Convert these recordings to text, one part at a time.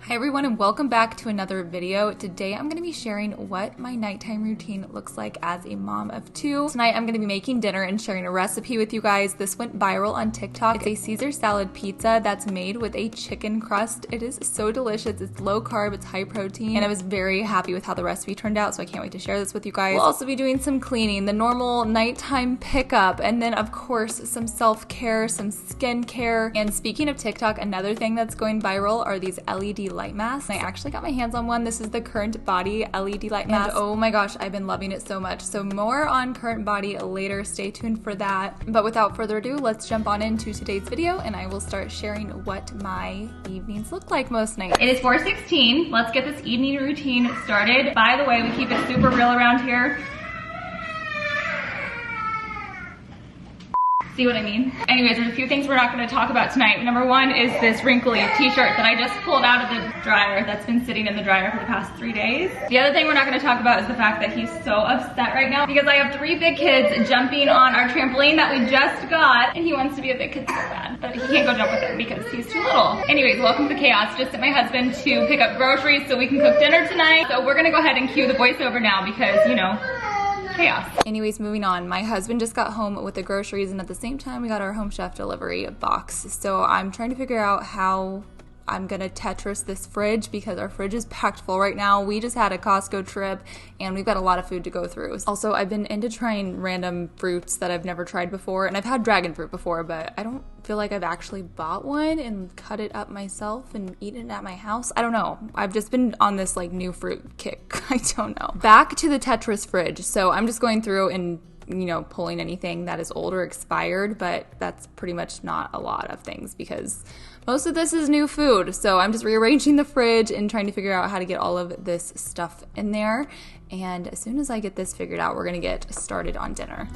Hi everyone and welcome back to another video. Today I'm going to be sharing what my nighttime routine looks like as a mom of two. Tonight I'm going to be making dinner and sharing a recipe with you guys. This went viral on TikTok. It's a Caesar salad pizza that's made with a chicken crust. It is so delicious. It's low carb, it's high protein, and I was very happy with how the recipe turned out, so I can't wait to share this with you guys. We'll also be doing some cleaning, the normal nighttime pickup, and then of course some self-care, some skincare. And speaking of TikTok, another thing that's going viral are these LED light mask. I actually got my hands on one. This is the Current Body LED light mask. And oh my gosh, I've been loving it so much. So more on Current Body later. Stay tuned for that. But without further ado, let's jump on into today's video and I will start sharing what my evenings look like most nights. It is 4:16. Let's get this evening routine started. By the way, we keep it super real around here. See what I mean? Anyways, there's a few things we're not gonna talk about tonight. Number one is this wrinkly t-shirt that I just pulled out of the dryer that's been sitting in the dryer for the past 3 days. The other thing we're not gonna talk about is the fact that he's so upset right now because I have 3 big kids jumping on our trampoline that we just got, and he wants to be a big kid so bad, but he can't go jump with them because he's too little. Anyways, welcome to chaos. Just sent my husband to pick up groceries so we can cook dinner tonight. So we're gonna go ahead and cue the voiceover now because, you know, chaos. Anyways, moving on. My husband just got home with the groceries and at the same time we got our Home Chef delivery box. So I'm trying to figure out how I'm gonna Tetris this fridge because our fridge is packed full right now. We just had a Costco trip and we've got a lot of food to go through. Also, I've been into trying random fruits that I've never tried before, and I've had dragon fruit before, but I don't feel like I've actually bought one and cut it up myself and eaten it at my house. I don't know. I've just been on this like new fruit kick. I don't know. Back to the Tetris fridge. So I'm just going through and pulling anything that is old or expired, but that's pretty much not a lot of things because most of this is new food. So I'm just rearranging the fridge and trying to figure out how to get all of this stuff in there. And as soon as I get this figured out, we're gonna get started on dinner.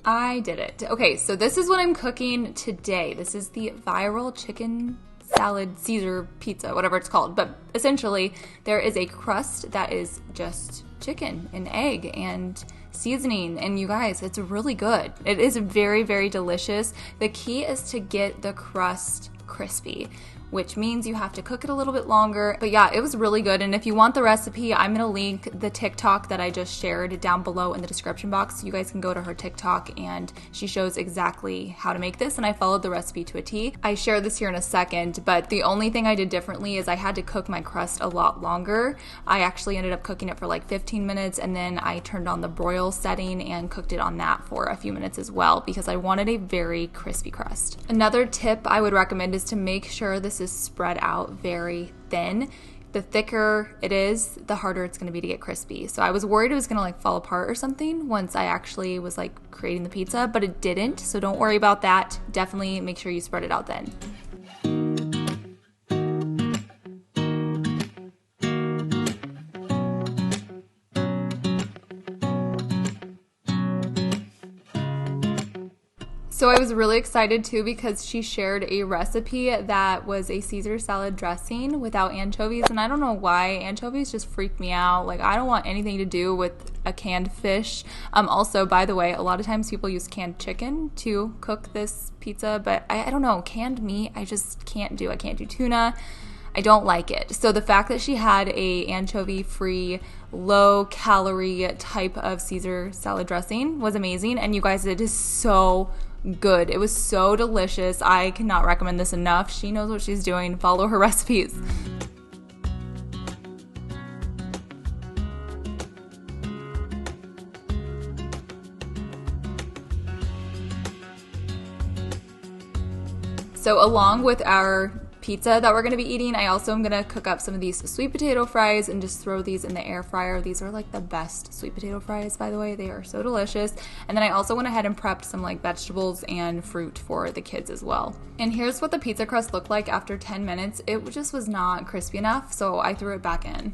I did it. Okay, so this is what I'm cooking today. This is the viral chicken salad Caesar pizza, whatever it's called. But essentially, there is a crust that is just chicken and egg and seasoning. And you guys, it's really good. It is very, very delicious. The key is to get the crust crispy, which means you have to cook it a little bit longer. But yeah, it was really good. And if you want the recipe, I'm gonna link the TikTok that I just shared down below in the description box. You guys can go to her TikTok and she shows exactly how to make this, and I followed the recipe to a T. I share this here in a second, but the only thing I did differently is I had to cook my crust a lot longer. I actually ended up cooking it for like 15 minutes and then I turned on the broil setting and cooked it on that for a few minutes as well because I wanted a very crispy crust. Another tip I would recommend is to make sure this is spread out very thin. The thicker it is, the harder it's going to be to get crispy. So I was worried it was going to like fall apart or something once I actually was like creating the pizza, but it didn't. So don't worry about that. Definitely make sure you spread it out thin. So I was really excited too because she shared a recipe that was a Caesar salad dressing without anchovies, and I don't know why. Anchovies just freak me out. Like, I don't want anything to do with a canned fish. Also, by the way, a lot of times people use canned chicken to cook this pizza, but I don't know, canned meat I just can't do. I can't do tuna. I don't like it. So the fact that she had a anchovy-free, low-calorie type of Caesar salad dressing was amazing, and you guys, it is so good. It was so delicious. I cannot recommend this enough. She knows what she's doing. Follow her recipes. So along with our pizza that we're gonna be eating. I also am gonna cook up some of these sweet potato fries and just throw these in the air fryer. These are like the best sweet potato fries, by the way. They are so delicious. And then I also went ahead and prepped some like vegetables and fruit for the kids as well. And here's what the pizza crust looked like after 10 minutes. It just was not crispy enough, so I threw it back in.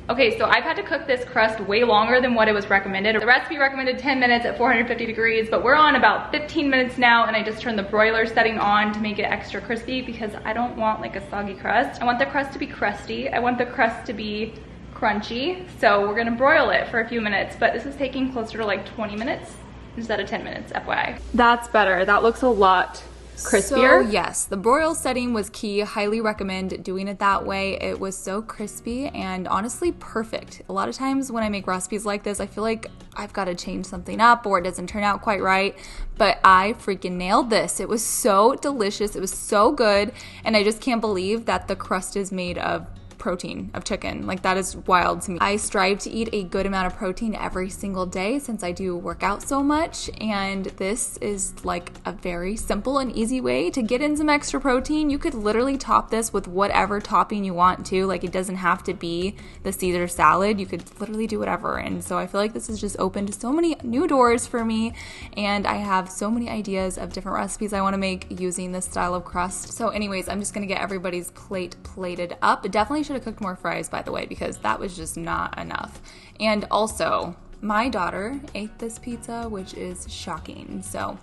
Okay, so I've had to cook this crust way longer than what it was recommended. The recipe recommended 10 minutes at 450 degrees, but we're on about 15 minutes now, and I just turned the broiler setting on to make it extra crispy because I don't want like a soggy crust. I want the crust to be crusty. I want the crust to be crunchy. So we're gonna broil it for a few minutes, but this is taking closer to like 20 minutes instead of 10 minutes, FYI. That's better. That looks a lot crispier. So yes, the broil setting was key. Highly recommend doing it that way. It was so crispy and honestly perfect. A lot of times when I make recipes like this, I feel like I've got to change something up or it doesn't turn out quite right, but I freaking nailed this. It was so delicious. It was so good, and I just can't believe that the crust is made of protein, of chicken. Like, that is wild to me. I strive to eat a good amount of protein every single day since I do work out so much, and this is like a very simple and easy way to get in some extra protein. You could literally top this with whatever topping you want to. Like, it doesn't have to be the Caesar salad. You could literally do whatever. And so I feel like this has just opened so many new doors for me, and I have so many ideas of different recipes I want to make using this style of crust. So anyways, I'm just gonna get everybody's plate plated up. But definitely should have cooked more fries, by the way, because that was just not enough. And also, my daughter ate this pizza, which is shocking. So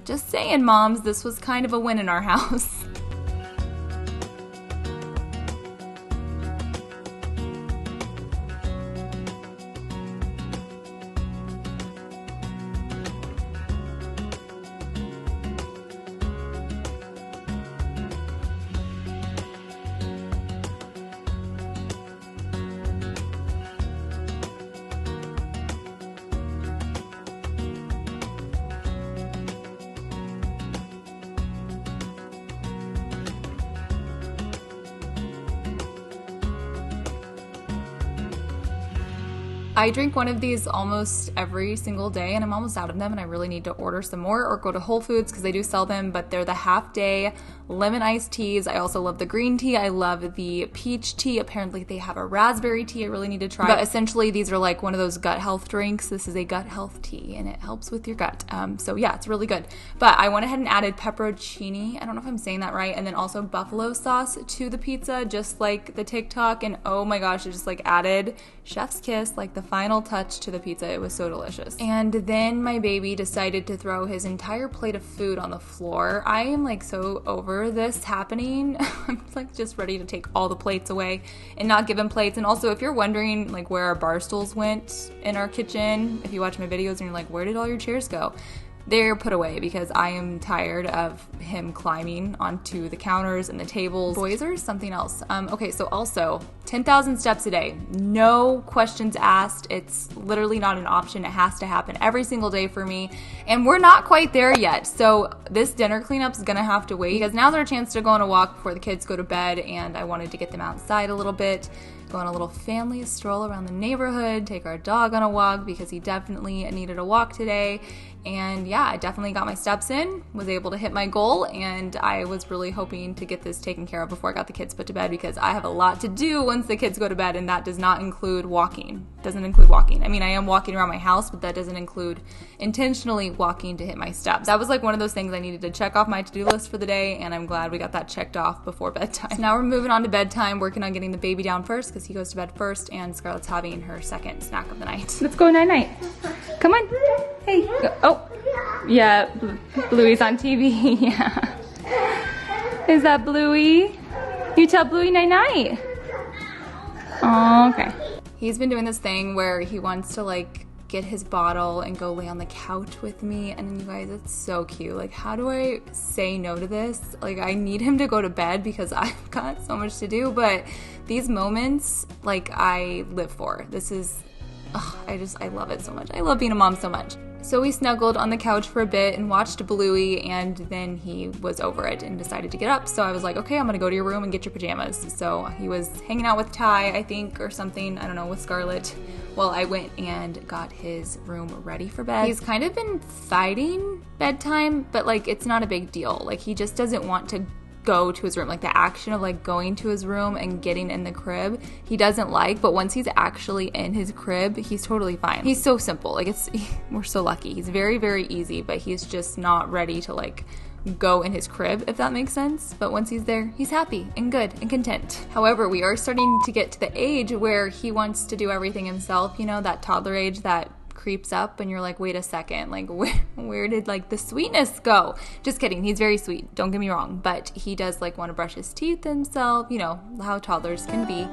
just saying, moms, this was kind of a win in our house. I drink one of these almost every single day, and I'm almost out of them, and I really need to order some more or go to Whole Foods because they do sell them, but they're the half-day lemon iced teas. I also love the green tea. I love the peach tea. Apparently they have a raspberry tea I really need to try. But essentially these are like one of those gut health drinks. This is a gut health tea, and it helps with your gut. So yeah, it's really good. But I went ahead and added pepperoncini. I don't know if I'm saying that right. And then also buffalo sauce to the pizza, just like the TikTok. And oh my gosh, it just like added chef's kiss, like the final touch to the pizza. It was so delicious. And then my baby decided to throw his entire plate of food on the floor. I am like so over this happening. I'm like just ready to take all the plates away and not give him plates. And also, if you're wondering like where our bar stools went in our kitchen, if you watch my videos and you're like, where did all your chairs go? They're put away because I am tired of him climbing onto the counters and the tables. Boys are something else. Okay, so also 10,000 steps a day. No questions asked. It's literally not an option. It has to happen every single day for me. And we're not quite there yet. So this dinner cleanup is going to have to wait because now's our chance to go on a walk before the kids go to bed. And I wanted to get them outside a little bit, go on a little family stroll around the neighborhood, take our dog on a walk because he definitely needed a walk today. And yeah, I definitely got my steps in, was able to hit my goal, and I was really hoping to get this taken care of before I got the kids put to bed because I have a lot to do once the kids go to bed, and that does not include walking. Doesn't include walking. I mean, I am walking around my house, but that doesn't include intentionally walking to hit my steps. That was like one of those things I needed to check off my to-do list for the day, and I'm glad we got that checked off before bedtime. So now we're moving on to bedtime, working on getting the baby down first because he goes to bed first, and Scarlett's having her second snack of the night. Let's go night-night. Come on. Hey. Go. Oh. Yeah, Bluey's on TV. Yeah. Is that Bluey? You tell Bluey night-night. Oh, okay. He's been doing this thing where he wants to like get his bottle and go lay on the couch with me, and you guys, it's so cute. Like, how do I say no to this? Like, I need him to go to bed because I've got so much to do, but these moments, like, I live for. This is, I love it so much. I love being a mom so much. So we snuggled on the couch for a bit and watched Bluey, and then he was over it and decided to get up. So I was like, okay, I'm gonna go to your room and get your pajamas. So he was hanging out with Ty, I think, or something, I don't know, with Scarlett. Well, I went and got his room ready for bed. He's kind of been fighting bedtime, but like, it's not a big deal. Like, he just doesn't want to go to his room. Like the action of like going to his room and getting in the crib, he doesn't like, but once he's actually in his crib, he's totally fine. He's so simple. Like we're so lucky. He's very, very easy, but he's just not ready to like go in his crib, if that makes sense. But once he's there, he's happy and good and content. However, we are starting to get to the age where he wants to do everything himself, you know, that toddler age that creeps up and you're like, wait a second, like where did like the sweetness go? Just kidding, he's very sweet, don't get me wrong, but he does like want to brush his teeth himself, you know, how toddlers can be.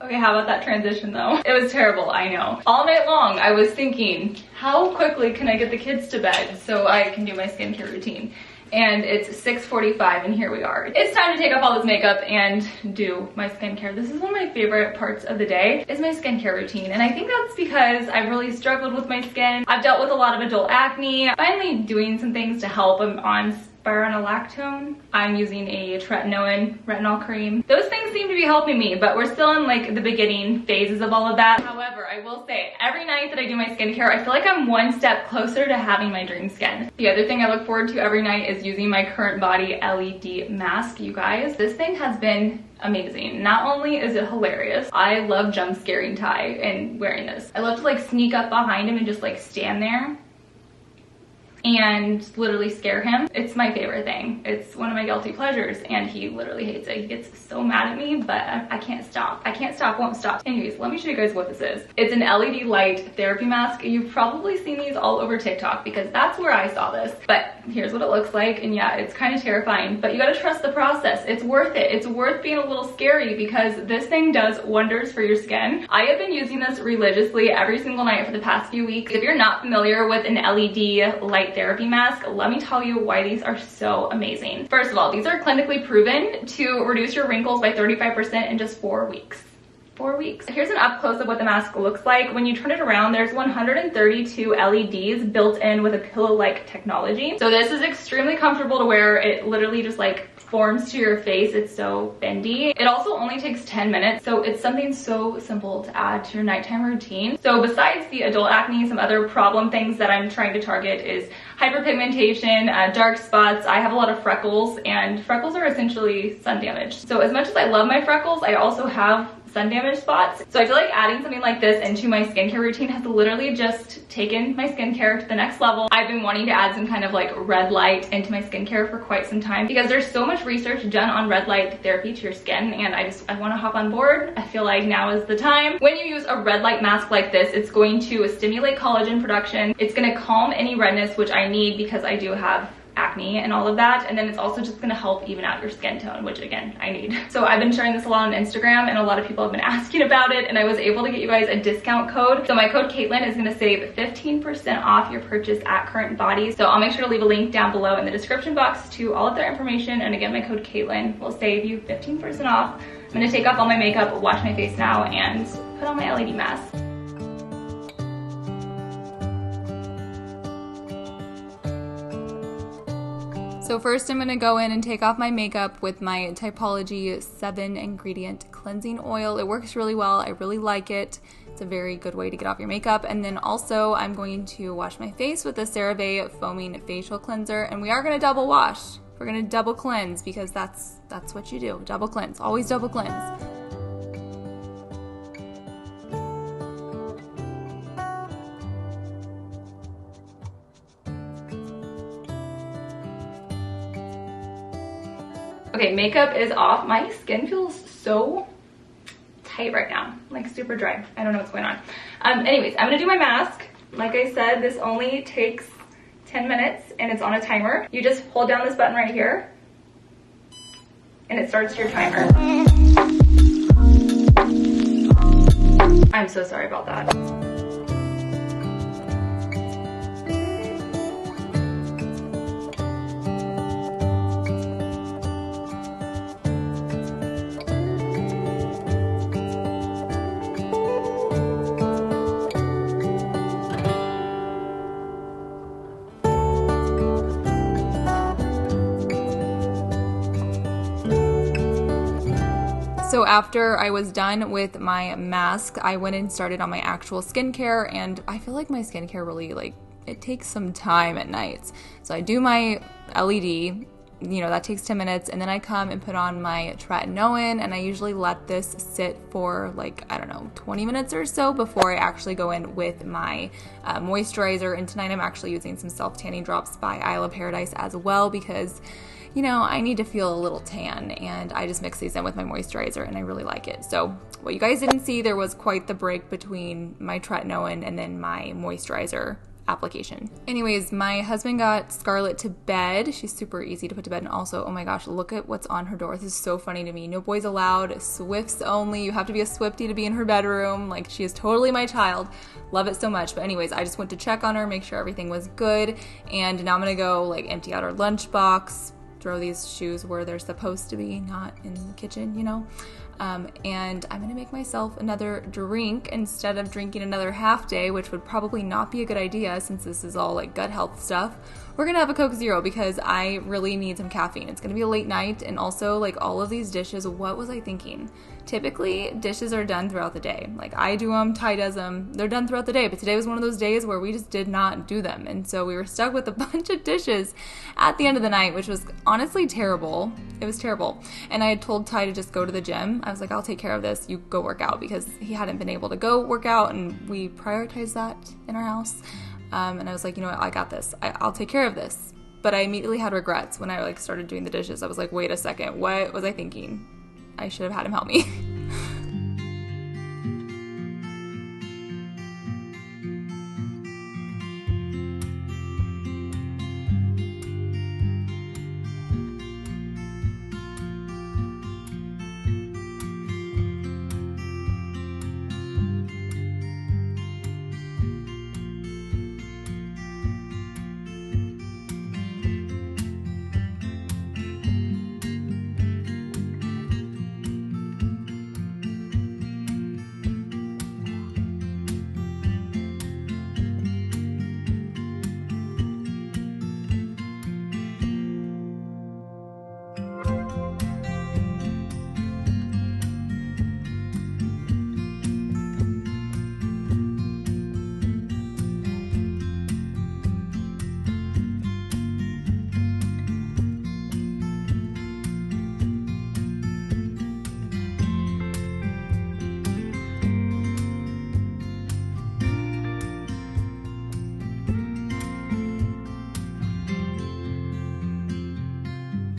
Okay, how about that transition though? It was terrible, I know. All night long, I was thinking, how quickly can I get the kids to bed so I can do my skincare routine? And it's 6:45 and here we are. It's time to take off all this makeup and do my skincare. This is one of my favorite parts of the day, is my skincare routine. And I think that's because I've really struggled with my skin. I've dealt with a lot of adult acne. Finally doing some things to help. I'm on spironolactone. I'm using a retinol cream. Those things seem to be helping me, but we're still in like the beginning phases of all of that. However, I will say every night that I do my skincare, I feel like I'm one step closer to having my dream skin. The other thing I look forward to every night is using my Current Body LED mask, you guys. This thing has been amazing. Not only is it hilarious, I love jump scaring Ty and wearing this. I love to like sneak up behind him and just like stand there and literally scare him. It's my favorite thing. It's one of my guilty pleasures and he literally hates it. He gets so mad at me, but I can't stop. I can't stop, won't stop. Anyways, let me show you guys what this is. It's an LED light therapy mask. You've probably seen these all over TikTok because that's where I saw this. But here's what it looks like, and yeah, it's kind of terrifying, but you gotta trust the process. It's worth it. It's worth being a little scary because this thing does wonders for your skin. I have been using this religiously every single night for the past few weeks. If you're not familiar with an LED light therapy mask, let me tell you why these are so amazing. First of all, these are clinically proven to reduce your wrinkles by 35% in just 4 weeks. 4 weeks. Here's an up close of what the mask looks like. When you turn it around, there's 132 LEDs built in with a pillow-like technology. So this is extremely comfortable to wear. It literally just like forms to your face. It's so bendy. It also only takes 10 minutes. So it's something so simple to add to your nighttime routine. So besides the adult acne, some other problem things that I'm trying to target is hyperpigmentation, dark spots. I have a lot of freckles, and freckles are essentially sun damage. So as much as I love my freckles, I also have sun damage spots. So I feel like adding something like this into my skincare routine has literally just taken my skincare to the next level. I've been wanting to add some kind of like red light into my skincare for quite some time because there's so much research done on red light therapy to your skin, and I want to hop on board. I feel like now is the time. When you use a red light mask like this, it's going to stimulate collagen production. It's going to calm any redness, which I need because I do have acne and all of that, and then it's also just going to help even out your skin tone, which again I need. So I've been sharing this a lot on Instagram and a lot of people have been asking about it, and I was able to get you guys a discount code. So my code Caitlyn is going to save 15% off your purchase at Current Body. So I'll make sure to leave a link down below in the description box to all of their information, and again my code Caitlyn will save you 15% off. I'm going to take off all my makeup, wash my face now, and put on my LED mask. So first I'm going to go in and take off my makeup with my Typology 7 ingredient cleansing oil. It works really well. I really like it. It's a very good way to get off your makeup. And then also I'm going to wash my face with the CeraVe foaming facial cleanser, and we are going to double wash. We're going to double cleanse because that's what you do. Double cleanse. Always double cleanse. Okay, makeup is off. My skin feels so tight right now, like super dry. I don't know what's going on. Anyways, I'm gonna do my mask. Like I said, this only takes 10 minutes and it's on a timer. You just hold down this button right here and it starts your timer. I'm so sorry about that. So after I was done with my mask, I went and started on my actual skincare, and I feel like my skincare really, like, it takes some time at nights. So I do my LED, that takes 10 minutes, and then I come and put on my tretinoin, and I usually let this sit for 20 minutes or so before I actually go in with my moisturizer. And tonight I'm actually using some self-tanning drops by Isle of Paradise as well, because I need to feel a little tan, and I just mix these in with my moisturizer, and I really like it. So what you guys didn't see, there was quite the break between my tretinoin and then my moisturizer application. Anyways, my husband got Scarlett to bed. She's super easy to put to bed, and also, oh my gosh, look at what's on her door. This is so funny to me. No boys allowed, Swifts only. You have to be a Swiftie to be in her bedroom. Like, she is totally my child. Love it so much. But anyways, I just went to check on her, make sure everything was good, and now I'm gonna go empty out her lunchbox, throw these shoes where they're supposed to be, not in the kitchen, and I'm gonna make myself another drink instead of drinking another half day, which would probably not be a good idea since this is all gut health stuff. We're gonna have a Coke Zero because I really need some caffeine. It's gonna be a late night, and also all of these dishes, what was I thinking? Typically, dishes are done throughout the day. I do them, Ty does them, they're done throughout the day, but today was one of those days where we just did not do them, and so we were stuck with a bunch of dishes at the end of the night, which was honestly terrible. It was terrible. And I had told Ty to just go to the gym. I was like, I'll take care of this, you go work out, because he hadn't been able to go work out, and we prioritize that in our house. And I was like, I got this. I'll take care of this. But I immediately had regrets when I started doing the dishes. I was like, wait a second, what was I thinking? I should have had him help me.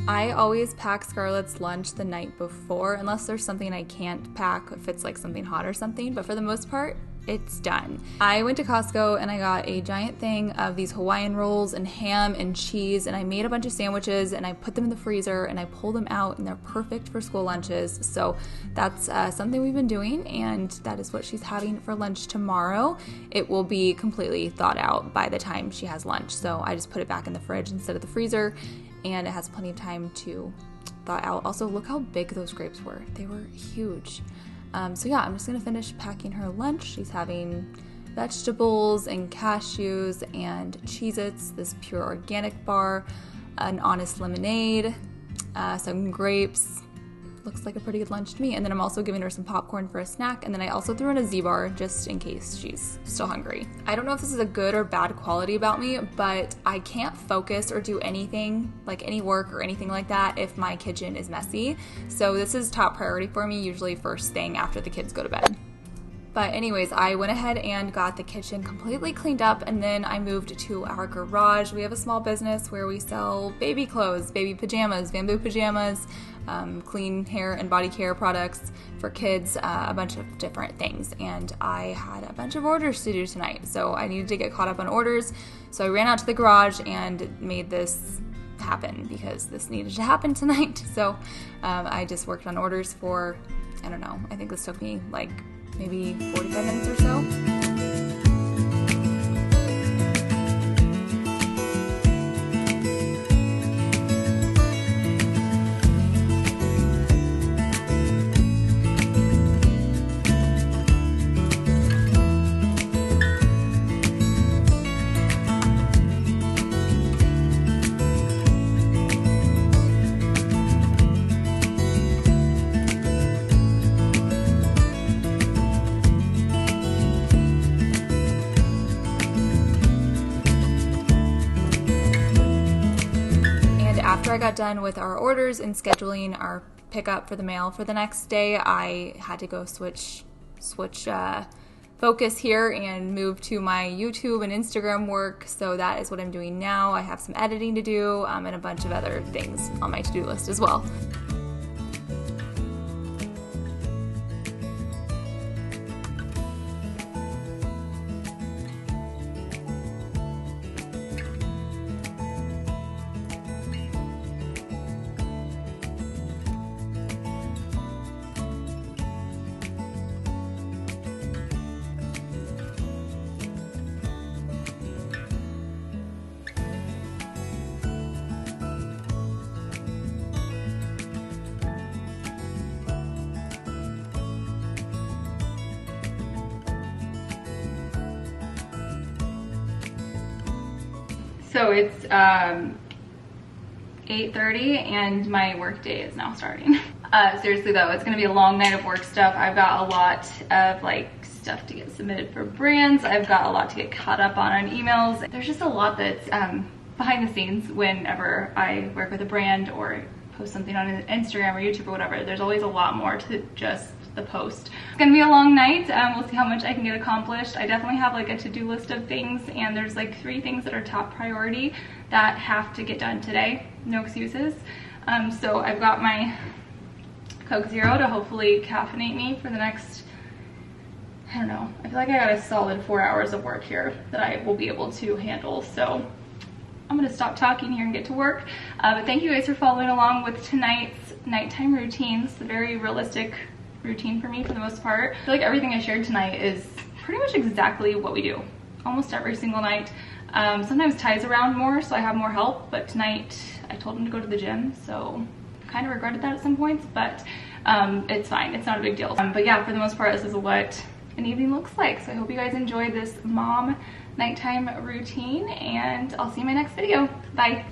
I always pack Scarlett's lunch the night before, unless there's something I can't pack if it's something hot or something, but for the most part, it's done. I went to Costco and I got a giant thing of these Hawaiian rolls and ham and cheese, and I made a bunch of sandwiches and I put them in the freezer and I pulled them out, and they're perfect for school lunches. So that's something we've been doing, and that is what she's having for lunch tomorrow. It will be completely thawed out by the time she has lunch, so I just put it back in the fridge instead of the freezer, and it has plenty of time to thaw out. Also, look how big those grapes were. They were huge. So yeah, I'm just gonna finish packing her lunch. She's having vegetables and cashews and Cheez-Its, this pure organic bar, an Honest lemonade, some grapes. Looks like a pretty good lunch to me. And then I'm also giving her some popcorn for a snack, and then I also threw in a Z-bar just in case she's still hungry. I don't know if this is a good or bad quality about me, but I can't focus or do anything, like any work or anything like that, if my kitchen is messy. So this is top priority for me, usually first thing after the kids go to bed. But anyways, I went ahead and got the kitchen completely cleaned up, and then I moved to our garage. We have a small business where we sell baby clothes, baby pajamas, bamboo pajamas, clean hair and body care products for kids, a bunch of different things. And I had a bunch of orders to do tonight, so I needed to get caught up on orders. So I ran out to the garage and made this happen because this needed to happen tonight. So I just worked on orders for, I don't know, I think this took me like maybe 45 minutes or so. I got done with our orders and scheduling our pickup for the mail for the next day, I had to go switch focus here and move to my YouTube and Instagram work. So that is what I'm doing now. I have some editing to do and a bunch of other things on my to-do list as well. So it's 8:30 and my work day is now starting. Seriously though, it's gonna be a long night of work stuff. I've got a lot of like stuff to get submitted for brands. I've got a lot to get caught up on emails. There's just a lot that's behind the scenes whenever I work with a brand or post something on Instagram or YouTube or whatever. There's always a lot more to just the post. It's gonna be a long night. We'll see how much I can get accomplished. I definitely have like a to-do list of things, and there's like 3 things that are top priority that have to get done today. No excuses. So I've got my Coke Zero to hopefully caffeinate me for the next, I don't know, I feel like I got a solid 4 hours of work here that I will be able to handle. So I'm gonna stop talking here and get to work. But thank you guys for following along with tonight's nighttime routines. It's a very realistic routine for me for the most part. I feel like everything I shared tonight is pretty much exactly what we do almost every single night. Sometimes Ty's around more, so I have more help, but tonight I told him to go to the gym, so kind of regretted that at some points, but it's fine. It's not a big deal. But yeah, for the most part, this is what an evening looks like. So I hope you guys enjoy this mom nighttime routine, and I'll see you in my next video. Bye.